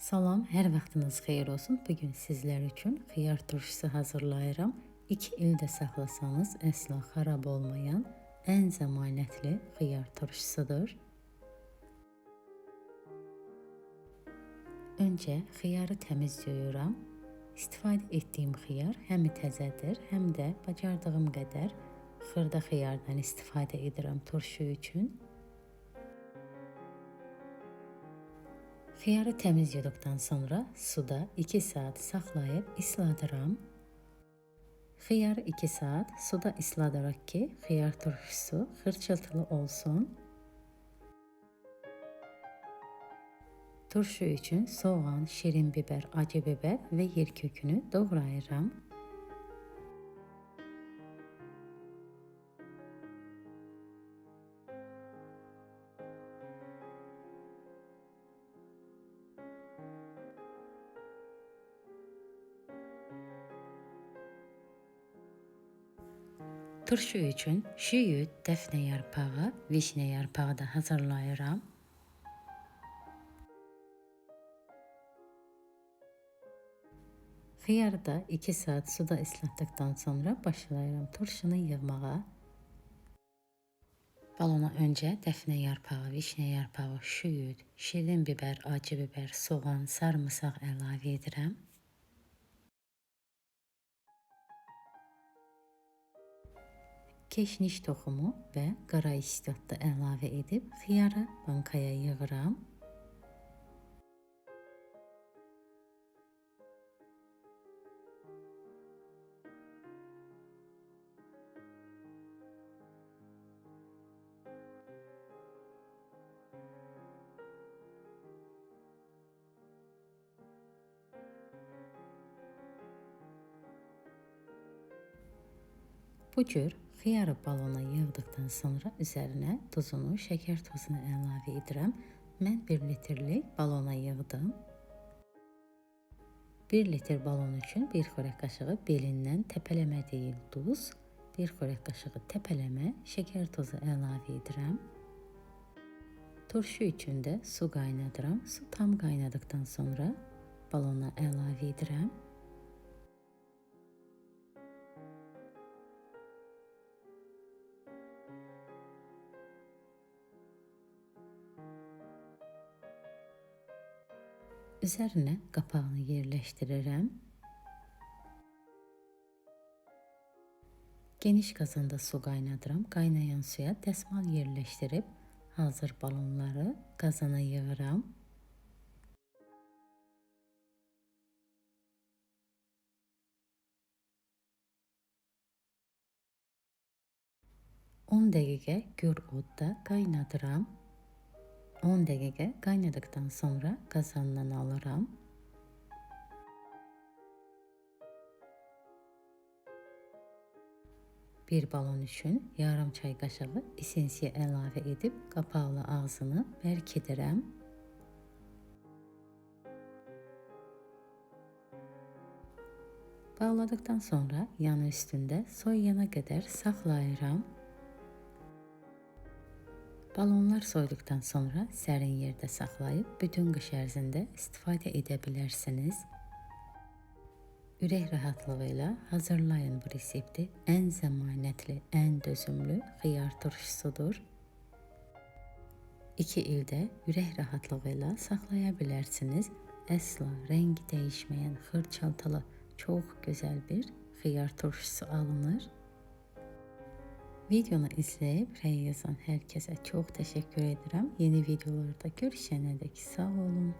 Salam, hər vaxtınız xeyir olsun. Bugün sizlər üçün xiyar turşusu hazırlayıram. 2 ildə saxlasanız əsla xarab olmayan ən zəmanətli xiyar turşusudur. Öncə xiyarı təmiz yuyuram. İstifadə etdiyim xiyar həm təzədir, həm də bacardığım qədər xırda xiyardan istifadə edirəm turşu üçün. Xiyarı təmiz yuduqdan sonra suda 2 saat saxlayıb isladıram. Xiyarı 2 saat suda isladırıq ki, xiyar turşusu xırçıltılı olsun. Turşu üçün soğan, şirin biber, acı biber və yer kökünü doğrayıram. Turşu üçün şüyüd, dəfnə yarpağı, vişnə yarpağı da hazırlayıram. Xiyarı da 2 saat suda ıslatdıktan sonra başlayıram turşunu yığmağa. Balona öncə dəfnə yarpağı, vişnə yarpağı, şüyüd, şirin biber, acı biber, soğan, sarımsaq əlavə edirəm. Keşniş toxumu və qara istot da əlavə edib xiyarı bankaya yığıram. Bu cür xiyarı balona yığdıqdan sonra üzərinə duzunu, şəkər tozunu əlavə edirəm. Mən 1 litrlik balona yığdım. 1 litr balon üçün 1 xörək qaşığı belindən təpələmə deyil duz, 1 xörək qaşığı təpələmə şəkər tozu əlavə edirəm. Turşu üçün də su qaynadıram. Su tam qaynadıqdan sonra balona əlavə edirəm. Üzərinə qapağını yerləşdirirəm. Geniş qazanda su qaynadıram. Qaynayan suya dəsmal yerləşdirib hazır balonları qazana yığıram. On dəqiqə gür odda qaynadıram. 10 dəqiqə qaynadıqdan sonra qazandan alıram. Bir balon üçün yarım çay qaşığı esensiya əlavə edib qapaqlı ağzını bərkidirəm. Bağladıqdan sonra yanı üstündə soyuyana qədər saxlayıram. Balonlar soyduqdan sonra sərin yerdə saxlayıb bütün qış ərzində istifadə edə bilərsiniz. Ürək rahatlığı ilə hazırlayın bu resepti. Ən zəmanətli, ən dözümlü xiyar turşusudur. 2 ildə ürək rahatlığı ilə saxlaya bilərsiniz. Əsla rəngi dəyişməyən xırçaltılı, çox gözəl bir xiyar turşusu alınır. Videonu izləyib rəy yazan hər kəsə çox təşəkkür edirəm. Yeni videolarda görüşənədək sağ olun.